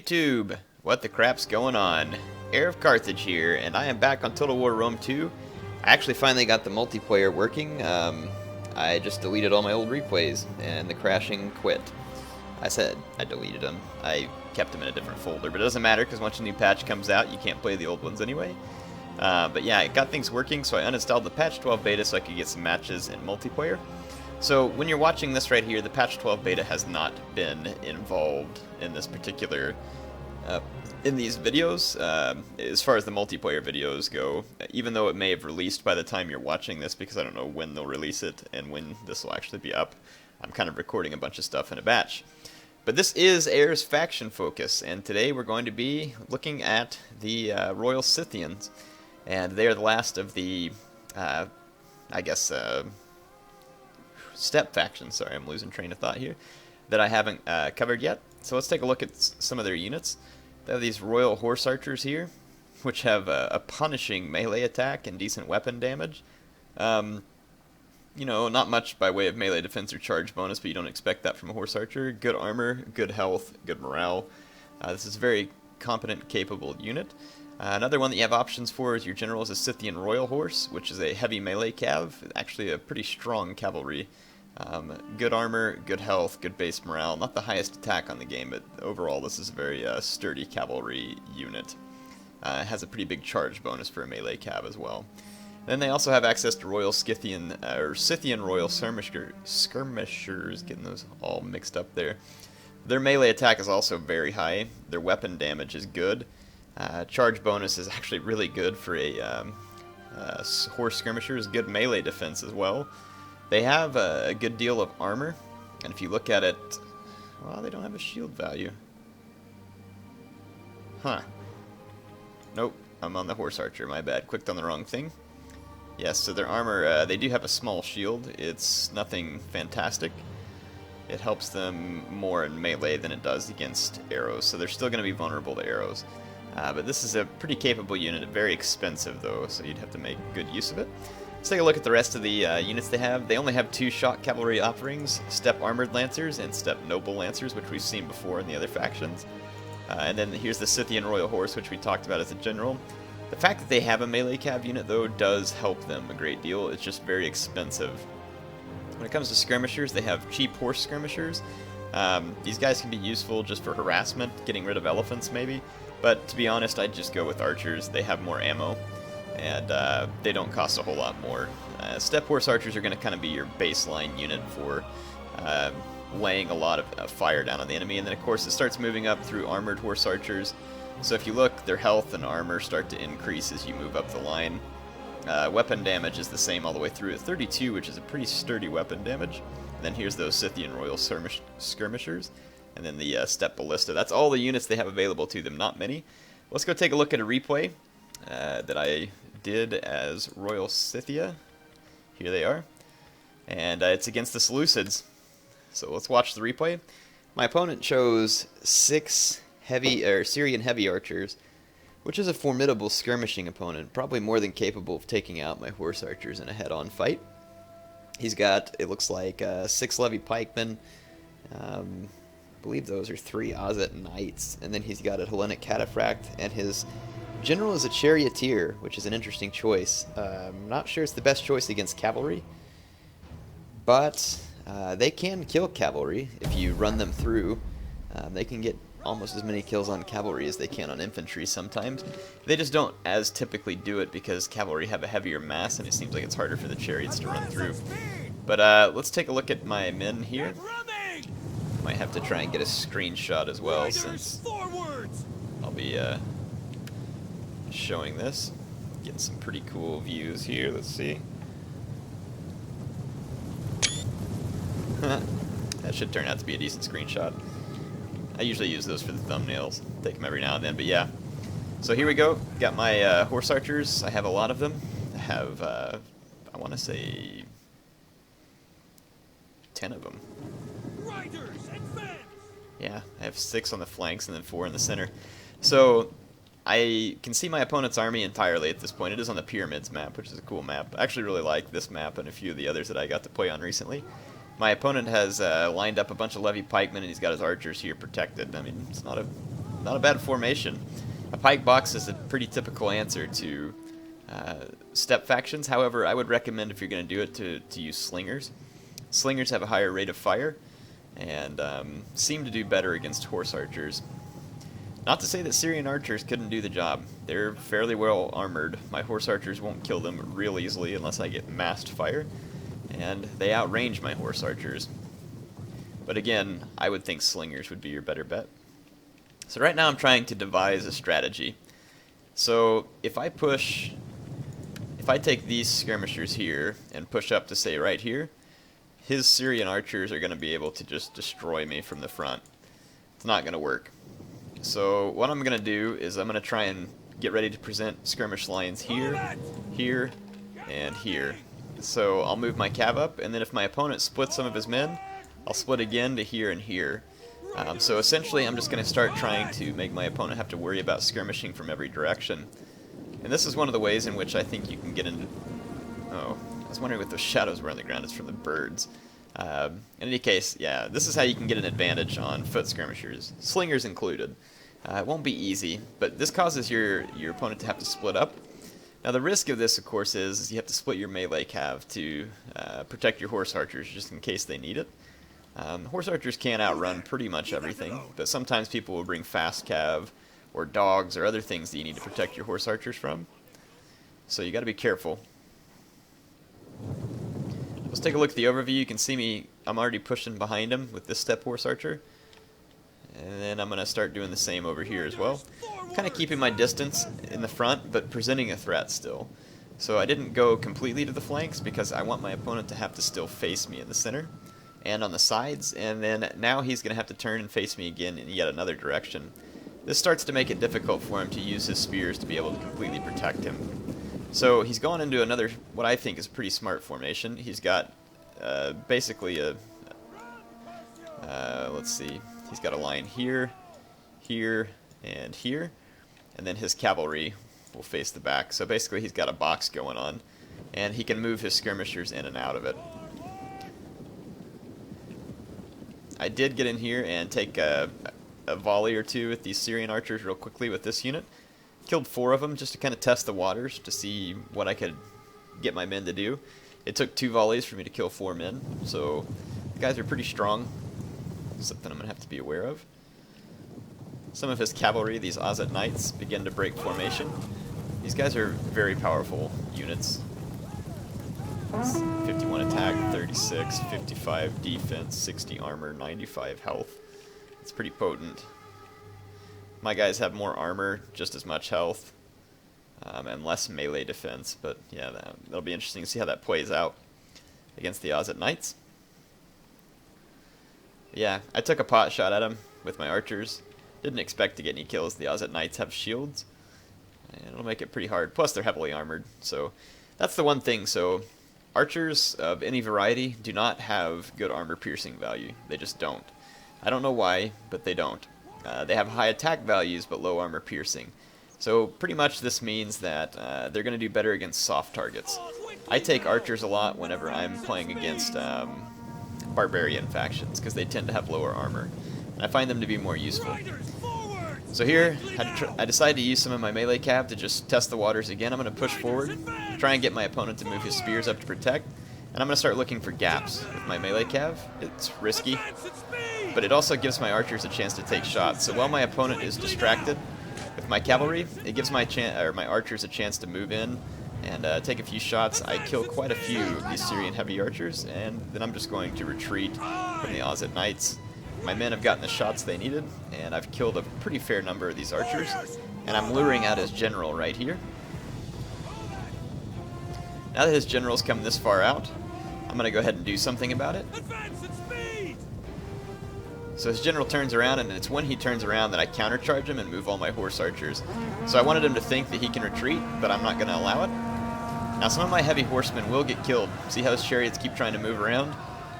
YouTube! What the crap's going on? HeirofCarthage here, and I am back on Total War Rome 2. I actually finally got the multiplayer working. I just deleted all my old replays, and the crashing quit. I said I deleted them. I kept them in a different folder, but it doesn't matter because once a new patch comes out, you can't play the old ones anyway. But yeah, it got things working, so I uninstalled the patch 12 beta so I could get some matches in multiplayer. So when you're watching this right here, the patch 12 beta has not been involved in this particular, in these videos, as far as the multiplayer videos go, even though it may have released by the time you're watching this, because I don't know when they'll release it and when this will actually be up. I'm kind of recording a bunch of stuff in a batch. But this is Heir's faction focus, and today we're going to be looking at the Royal Scythians, and they are the last of the, I guess, step factions. Sorry, I'm losing train of thought here, that I haven't covered yet. So let's take a look at some of their units. They have these Royal Horse Archers here, which have a punishing melee attack and decent weapon damage. You know, not much by way of melee defense or charge bonus, but you don't expect that from a Horse Archer. Good armor, good health, good morale. This is a very competent, capable unit. Another one that you have options for is your general is a Scythian Royal Horse, which is a heavy melee cav, actually a pretty strong cavalry. Good armor, good health, good base morale. Not the highest attack on the game, but overall this is a very sturdy cavalry unit. It has a pretty big charge bonus for a melee cav as well. Then they also have access to Royal Scythian, or Scythian Royal Skirmishers, getting those all mixed up there. Their melee attack is also very high. Their weapon damage is good. Charge bonus is actually really good for a horse skirmishers. Good melee defense as well. They have a good deal of armor, and if you look at it, well, they don't have a shield value. Huh. Nope, I'm on the horse archer, my bad. Clicked on the wrong thing. Yes, so their armor, they do have a small shield. It's nothing fantastic. It helps them more in melee than it does against arrows, so they're still going to be vulnerable to arrows. But this is a pretty capable unit, very expensive though, so you'd have to make good use of it. Let's take a look at the rest of the units they have. They only have 2 shock cavalry offerings, Step Armored Lancers and Step Noble Lancers, which we've seen before in the other factions. And then here's the Scythian Royal Horse, which we talked about as a general. The fact that they have a melee cav unit though does help them a great deal. It's just very expensive. When it comes to skirmishers, they have cheap horse skirmishers. These guys can be useful just for harassment, getting rid of elephants maybe. But to be honest, I'd just go with archers. They have more ammo, and they don't cost a whole lot more. Step horse archers are going to kind of be your baseline unit for laying a lot of fire down on the enemy. And then of course it starts moving up through armored horse archers. So if you look, their health and armor start to increase as you move up the line. Weapon damage is the same all the way through at 32, which is a pretty sturdy weapon damage. And then here's those Scythian Royal Skirmishers. And then the Step Ballista. That's all the units they have available to them, not many. Let's go take a look at a replay that I did as Royal Scythia. Here they are. And it's against the Seleucids. So let's watch the replay. My opponent chose 6 Syrian heavy archers, which is a formidable skirmishing opponent, probably more than capable of taking out my horse archers in a head-on fight. He's got, it looks like, 6 levy pikemen. I believe those are 3 Ozet knights, and then he's got a Hellenic Cataphract, and his general is a charioteer, which is an interesting choice. I'm not sure it's the best choice against cavalry, but they can kill cavalry if you run them through. They can get almost as many kills on cavalry as they can on infantry sometimes. They just don't as typically do it because cavalry have a heavier mass, and it seems like it's harder for the chariots to run through. But let's take a look at my men here. Might have to try and get a screenshot as well, since I'll be showing this. Getting some pretty cool views here. Let's see. That should turn out to be a decent screenshot. I usually use those for the thumbnails. Take them every now and then, but yeah. So here we go. Got my horse archers. I have a lot of them. I have, I want to say, 10 of them. Yeah, I have 6 on the flanks and then 4 in the center. So I can see my opponent's army entirely at this point. It is on the Pyramids map, which is a cool map. I actually really like this map and a few of the others that I got to play on recently. My opponent has lined up a bunch of levy pikemen, and he's got his archers here protected. I mean, it's not a not a bad formation. A pike box is a pretty typical answer to step factions. However, I would recommend, if you're going to do it, to use slingers. Slingers have a higher rate of fire and seem to do better against horse archers. Not to say that Syrian archers couldn't do the job. They're fairly well armored. My horse archers won't kill them real easily unless I get massed fire, and they outrange my horse archers. But again, I would think slingers would be your better bet. So right now I'm trying to devise a strategy. So if I take these skirmishers here and push up to, say, right here, his Syrian archers are going to be able to just destroy me from the front. It's not going to work. So what I'm going to do is I'm going to try and get ready to present skirmish lines here, here, and here. So I'll move my cav up, and then if my opponent splits some of his men, I'll split again to here and here. So essentially I'm just going to start trying to make my opponent have to worry about skirmishing from every direction. And this is one of the ways in which I think you can get into... Oh, I was wondering what those shadows were on the ground. It's from the birds. In any case, yeah, this is how you can get an advantage on foot skirmishers, slingers included. It won't be easy, but this causes your opponent to have to split up. Now the risk of this, of course, is you have to split your melee cav to protect your horse archers, just in case they need it. Horse archers can outrun pretty much everything, but sometimes people will bring fast cav, or dogs, or other things that you need to protect your horse archers from. So you got to be careful. Let's take a look at the overview. You can see me, I'm already pushing behind him with this step horse archer. And then I'm going to start doing the same over here as well. Kind of keeping my distance in the front, but presenting a threat still. So I didn't go completely to the flanks because I want my opponent to have to still face me in the center and on the sides. And then now he's going to have to turn and face me again in yet another direction. This starts to make it difficult for him to use his spears to be able to completely protect him. So he's gone into another, what I think is a pretty smart formation. He's got basically a, let's see, he's got a line here, here, and here, and then his cavalry will face the back. So basically he's got a box going on, and he can move his skirmishers in and out of it. I did get in here and take a volley or two with these Syrian archers real quickly with this unit. Killed 4 of them just to kind of test the waters to see what I could get my men to do. It took 2 volleys for me to kill 4 men, so the guys are pretty strong. Something I'm going to have to be aware of. Some of his cavalry, these Azat Knights, begin to break formation. These guys are very powerful units. 51 attack, 36, 55 defense, 60 armor, 95 health. It's pretty potent. My guys have more armor, just as much health, and less melee defense, but yeah, that'll be interesting to see how that plays out against the Azat Knights. Yeah, I took a pot shot at him with my archers. Didn't expect to get any kills. The Azat Knights have shields, and it'll make it pretty hard. Plus, they're heavily armored, so that's the one thing. So archers of any variety do not have good armor piercing value. They just don't. I don't know why, but they don't. They have high attack values, but low armor piercing. So pretty much this means that they're going to do better against soft targets. I take archers a lot whenever I'm playing against barbarian factions, because they tend to have lower armor, and I find them to be more useful. So here, I decided to use some of my melee cav to just test the waters again. I'm going to push forward, try and get my opponent to move his spears up to protect, and I'm going to start looking for gaps with my melee cav. It's risky, but it also gives my archers a chance to take shots. So while my opponent is distracted with my cavalry, it gives my archers a chance to move in and take a few shots. I kill quite a few of these Syrian heavy archers, and then I'm just going to retreat from the Azat Knights. My men have gotten the shots they needed, and I've killed a pretty fair number of these archers, and I'm luring out his general right here. Now that his general's come this far out, I'm going to go ahead and do something about it. So his general turns around, and it's when he turns around that I countercharge him and move all my horse archers. So I wanted him to think that he can retreat, but I'm not going to allow it. Now some of my heavy horsemen will get killed. See how his chariots keep trying to move around?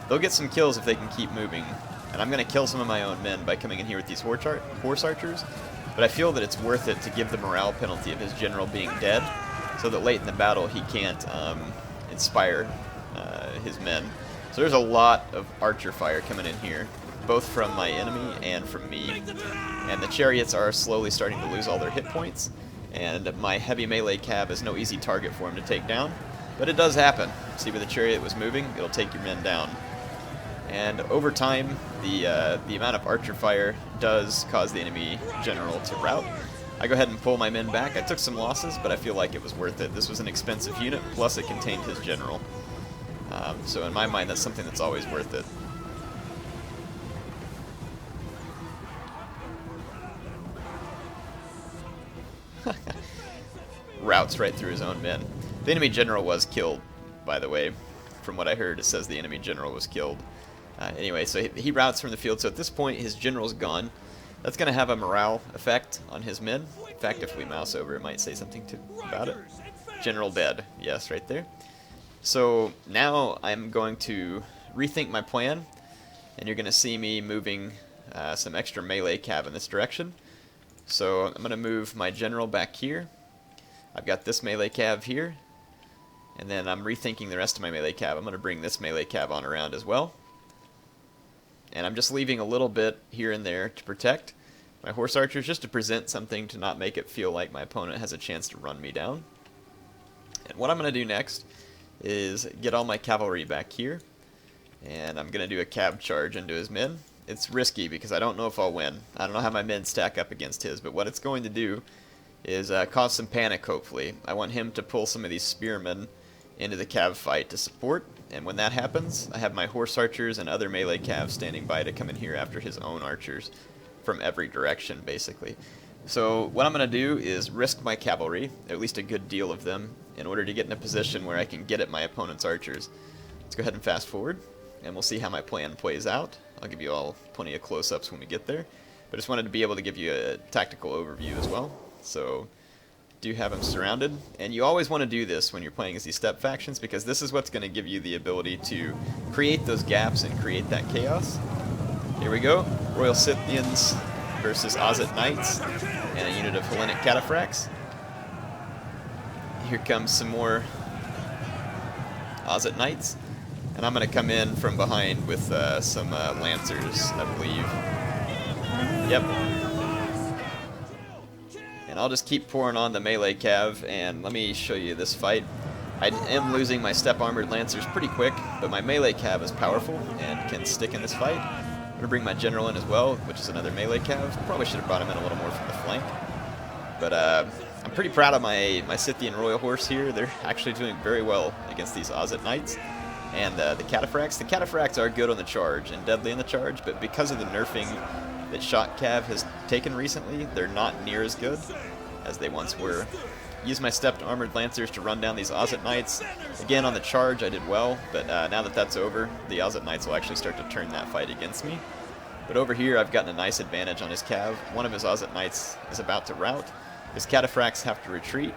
They'll get some kills if they can keep moving. And I'm going to kill some of my own men by coming in here with these horse archers. But I feel that it's worth it to give the morale penalty of his general being dead, so that late in the battle he can't inspire his men. So there's a lot of archer fire coming in here. both from my enemy and from me. And the chariots are slowly starting to lose all their hit points, and my heavy melee cav is no easy target for him to take down. But it does happen. See where the chariot was moving? It'll take your men down. And over time, the amount of archer fire does cause the enemy general to rout. I go ahead and pull my men back. I took some losses, but I feel like it was worth it. This was an expensive unit, plus it contained his general. So in my mind, that's something that's always worth it. Routes right through his own men. The enemy general was killed, by the way. From what I heard, it says the enemy general was killed. Anyway, so he routes from the field, so at this point his general's gone. That's going to have a morale effect on his men. In fact, if we mouse over, it might say something about it. General dead. Yes, right there. So now I'm going to rethink my plan, and you're going to see me moving some extra melee cav in this direction. So I'm going to move my general back here. I've got this melee cav here, and then I'm rethinking the rest of my melee cav. I'm going to bring this melee cav on around as well. And I'm just leaving a little bit here and there to protect my horse archers, just to present something to not make it feel like my opponent has a chance to run me down. And what I'm going to do next is get all my cavalry back here, and I'm going to do a cav charge into his men. It's risky because I don't know if I'll win. I don't know how my men stack up against his, but what it's going to do is cause some panic, hopefully. I want him to pull some of these spearmen into the cav fight to support, and when that happens, I have my horse archers and other melee cavs standing by to come in here after his own archers from every direction, basically. So what I'm going to do is risk my cavalry, at least a good deal of them, in order to get in a position where I can get at my opponent's archers. Let's go ahead and fast forward, and we'll see how my plan plays out. I'll give you all plenty of close-ups when we get there, but I just wanted to be able to give you a tactical overview as well. So do have them surrounded, and you always want to do this when you're playing as these step factions, because this is what's going to give you the ability to create those gaps and create that chaos. Here we go, Royal Scythians versus Ozit Knights and a unit of Hellenic Cataphracts. Here comes some more Ozit Knights, and I'm going to come in from behind with some Lancers, I believe. Yep. And I'll just keep pouring on the melee cav, and let me show you this fight. I am losing my step armored lancers pretty quick, but my melee cav is powerful and can stick in this fight. I'm going to bring my general in as well, which is another melee cav. Probably should have brought him in a little more from the flank. But I'm pretty proud of my Scythian Royal Horse here. They're actually doing very well against these Ozit Knights. And the Cataphracts. The Cataphracts are good on the charge and deadly in the charge, but because of the nerfing that Shock Cav has taken recently, they're not near as good as they once were. Use my stepped armored lancers to run down these Ozit Knights. Again, on the charge I did well, but now that that's over, the Ozit Knights will actually start to turn that fight against me. But over here I've gotten a nice advantage on his cav. One of his Ozit Knights is about to rout. His Cataphracts have to retreat.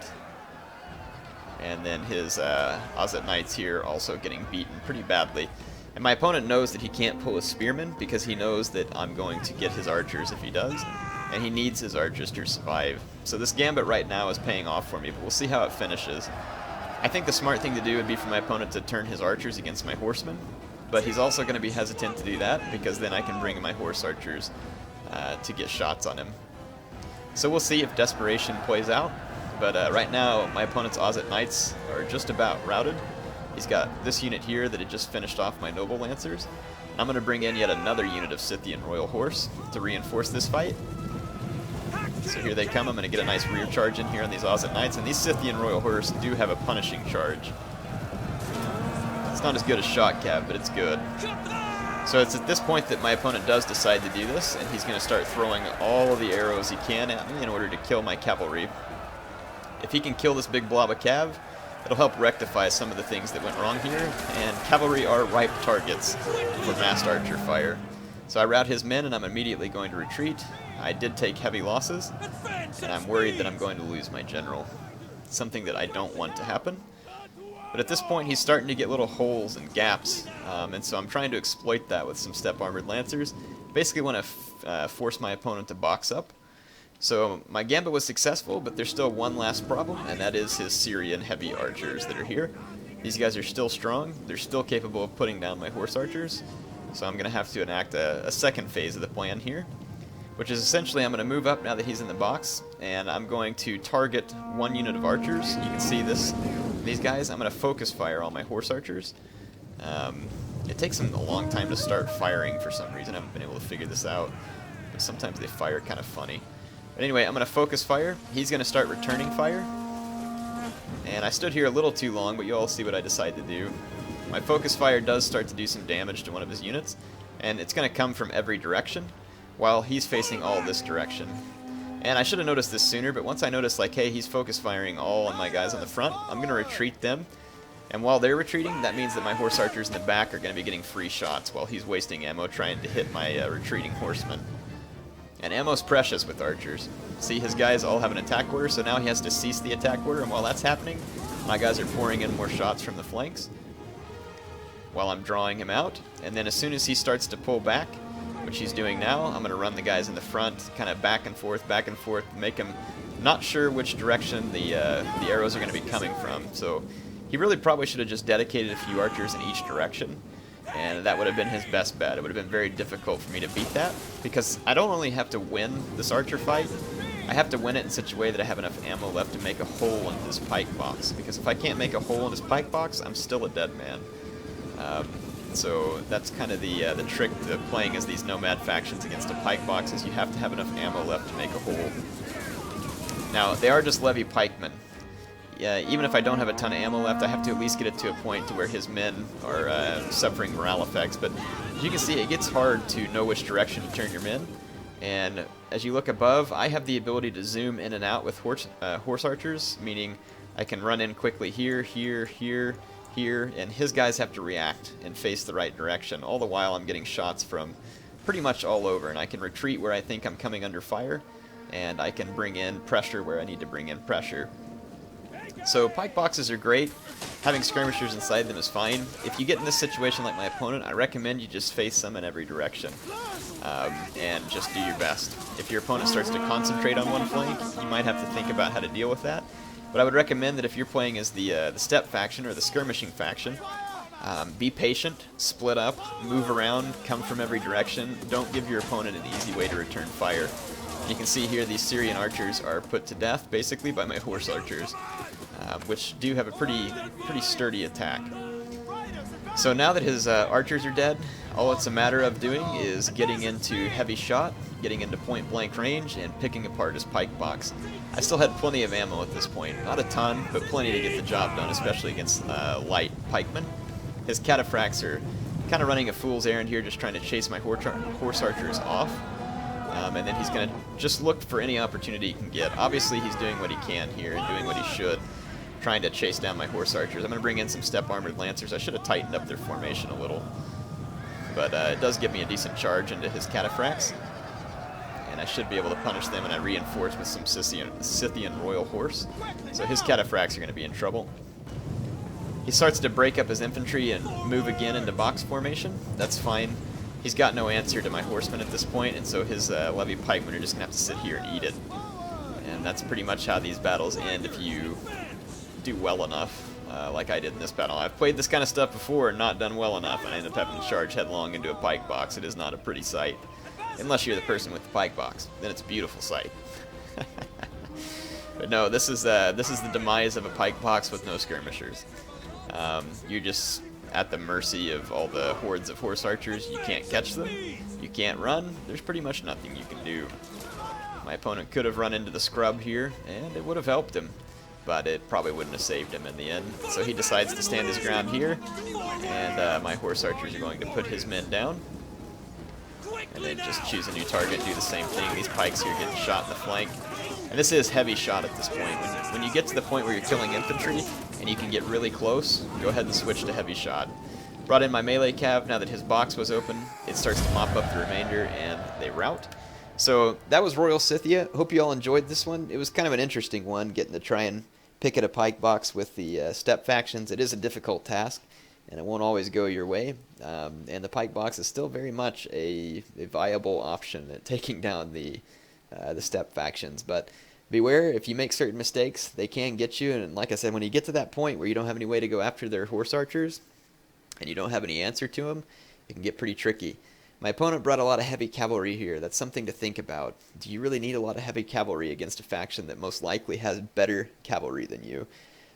And then his Ozit Knights here also getting beaten pretty badly. And my opponent knows that he can't pull a spearman because he knows that I'm going to get his archers if he does. And he needs his archers to survive. So this gambit right now is paying off for me, but we'll see how it finishes. I think the smart thing to do would be for my opponent to turn his archers against my horsemen. But he's also going to be hesitant to do that because then I can bring in my horse archers to get shots on him. So we'll see if desperation plays out. But right now, my opponent's Ozit Knights are just about routed. He's got this unit here that had just finished off my Noble Lancers. I'm going to bring in yet another unit of Scythian Royal Horse to reinforce this fight. So here they come. I'm going to get a nice rear charge in here on these Ozit Knights. And these Scythian Royal Horse do have a punishing charge. It's not as good as Shock Cav, but it's good. So it's at this point that my opponent does decide to do this, and he's going to start throwing all of the arrows he can at me in order to kill my cavalry. If he can kill this big blob of cav, it'll help rectify some of the things that went wrong here, and cavalry are ripe targets for massed archer fire. So I rout his men, and I'm immediately going to retreat. I did take heavy losses, and I'm worried that I'm going to lose my general. Something that I don't want to happen. But at this point, he's starting to get little holes and gaps, and so I'm trying to exploit that with some step armored lancers. Basically want to force my opponent to box up. So my gambit was successful, but there's still one last problem, and that is his Syrian heavy archers that are here. These guys are still strong. They're still capable of putting down my horse archers. So I'm going to have to enact a second phase of the plan here, which is essentially I'm going to move up now that he's in the box, and I'm going to target one unit of archers. You can see these guys. I'm going to focus fire all my horse archers. It takes them a long time to start firing for some reason. I haven't been able to figure this out, but sometimes they fire kind of funny. But anyway, I'm going to focus fire. He's going to start returning fire. And I stood here a little too long, but you all see what I decide to do. My focus fire does start to do some damage to one of his units, and it's going to come from every direction, while he's facing all this direction. And I should have noticed this sooner, but once I noticed, like, hey, he's focus firing all on my guys on the front, I'm going to retreat them. And while they're retreating, that means that my horse archers in the back are going to be getting free shots while he's wasting ammo trying to hit my retreating horsemen. And ammo's precious with archers. See, his guys all have an attack order, so now he has to cease the attack order, and while that's happening, my guys are pouring in more shots from the flanks while I'm drawing him out. And then as soon as he starts to pull back, which he's doing now, I'm going to run the guys in the front, kind of back and forth, make him not sure which direction the arrows are going to be coming from. So he really probably should have just dedicated a few archers in each direction, and that would have been his best bet. It would have been very difficult for me to beat that, because I don't only have to win this archer fight, I have to win it in such a way that I have enough ammo left to make a hole in his pike box, because if I can't make a hole in his pike box, I'm still a dead man. So that's kind of the trick to playing as these nomad factions against a pike box, is you have to have enough ammo left to make a hole. Now, they are just levy pikemen. Even if I don't have a ton of ammo left, I have to at least get it to a point to where his men are suffering morale effects. But as you can see, it gets hard to know which direction to turn your men. And as you look above, I have the ability to zoom in and out with horse archers, meaning I can run in quickly here, here, here, here, and his guys have to react and face the right direction. All the while I'm getting shots from pretty much all over, and I can retreat where I think I'm coming under fire, and I can bring in pressure where I need to bring in pressure. So pike boxes are great. Having skirmishers inside them is fine. If you get in this situation like my opponent, I recommend you just face them in every direction, and just do your best. If your opponent starts to concentrate on one flank, you might have to think about how to deal with that. But I would recommend that if you're playing as the steppe faction or the skirmishing faction, be patient, split up, move around, come from every direction. Don't give your opponent an easy way to return fire. You can see here these Syrian archers are put to death basically by my horse archers, which do have a pretty sturdy attack. So now that his archers are dead, all it's a matter of doing is getting into heavy shot, getting into point blank range, and picking apart his pike box. I still had plenty of ammo at this point, not a ton, but plenty to get the job done, especially against light pikemen. His Cataphracts are kind of running a fool's errand here, just trying to chase my horse archers off. And then he's going to just look for any opportunity he can get. Obviously, he's doing what he can here and doing what he should, trying to chase down my horse archers. I'm going to bring in some steppe armored lancers. I should have tightened up their formation a little, but it does give me a decent charge into his Cataphracts, and I should be able to punish them, and I reinforce with some Scythian Royal Horse. So his Cataphracts are going to be in trouble. He starts to break up his infantry and move again into box formation. That's fine. He's got no answer to my horsemen at this point, and so his levy pikemen are just going to have to sit here and eat it. And that's pretty much how these battles end if you do well enough, like I did in this battle. I've played this kind of stuff before and not done well enough, and I ended up having to charge headlong into a pike box. It is not a pretty sight, unless you're the person with the pike box. Then it's a beautiful sight. But no, this is the demise of a pike box with no skirmishers. You're just at the mercy of all the hordes of horse archers. You can't catch them, you can't run, there's pretty much nothing you can do. My opponent could have run into the scrub here, and it would have helped him, but it probably wouldn't have saved him in the end. So he decides to stand his ground here, and my horse archers are going to put his men down, and then just choose a new target, do the same thing. These pikes here getting shot in the flank. And this is heavy shot at this point. When you get to the point where you're killing infantry and you can get really close, go ahead and switch to heavy shot. Brought in my melee cav. Now that his box was open, it starts to mop up the remainder and they rout. So that was Royal Scythia. Hope you all enjoyed this one. It was kind of an interesting one, getting to try and pick at a pike box with the steppe factions. It is a difficult task, and it won't always go your way. And the pike box is still very much a viable option at taking down the steppe factions. But beware, if you make certain mistakes, they can get you. And like I said, when you get to that point where you don't have any way to go after their horse archers, and you don't have any answer to them, It can get pretty tricky. My opponent brought a lot of heavy cavalry here. That's something to think about. Do you really need a lot of heavy cavalry against a faction that most likely has better cavalry than you?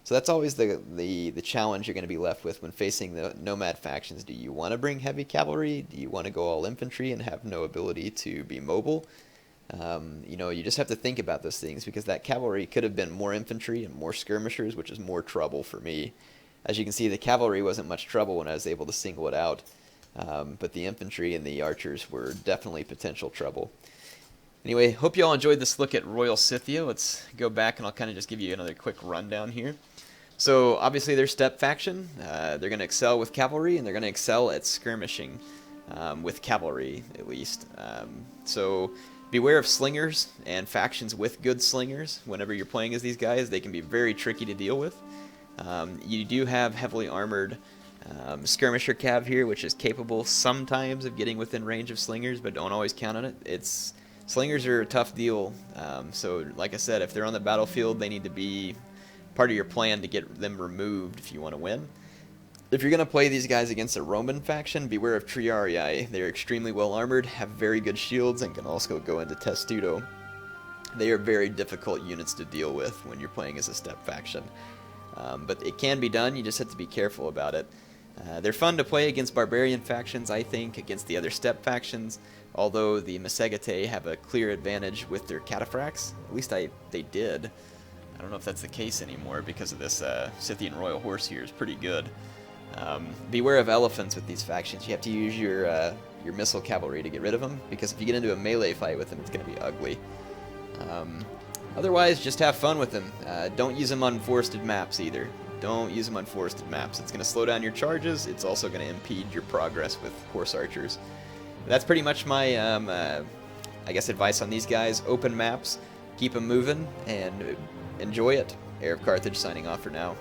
So that's always the challenge you're going to be left with when facing the nomad factions. Do you want to bring heavy cavalry? Do you want to go all infantry and have no ability to be mobile? You know, you just have to think about those things, because that cavalry could have been more infantry and more skirmishers, which is more trouble for me. As you can see, the cavalry wasn't much trouble when I was able to single it out, but the infantry and the archers were definitely potential trouble. Anyway, hope you all enjoyed this look at Royal Scythia. Let's go back and I'll kind of just give you another quick rundown here. So obviously they're steppe faction. They're going to excel with cavalry, and they're going to excel at skirmishing with cavalry, at least. So beware of slingers and factions with good slingers. Whenever you're playing as these guys, they can be very tricky to deal with. You do have heavily armored skirmisher cav here, which is capable sometimes of getting within range of slingers, but don't always count on it. Slingers are a tough deal. So like I said, if they're on the battlefield, they need to be part of your plan to get them removed if you want to win. If you're going to play these guys against a Roman faction, beware of Triarii. They're extremely well armored, have very good shields, and can also go into Testudo. They are very difficult units to deal with when you're playing as a steppe faction. But it can be done, you just have to be careful about it. They're fun to play against barbarian factions, I think, against the other steppe factions, although the Massagetei have a clear advantage with their Cataphracts. At least they did. I don't know if that's the case anymore, because of this Scythian Royal Horse here is pretty good. Beware of elephants with these factions. You have to use your missile cavalry to get rid of them, because if you get into a melee fight with them, it's going to be ugly. Otherwise, just have fun with them. Don't use them on forested maps either. Don't use them on forested maps. It's going to slow down your charges. It's also going to impede your progress with horse archers. That's pretty much my, I guess, advice on these guys. Open maps, keep them moving, and enjoy it. HeirofCarthage signing off for now.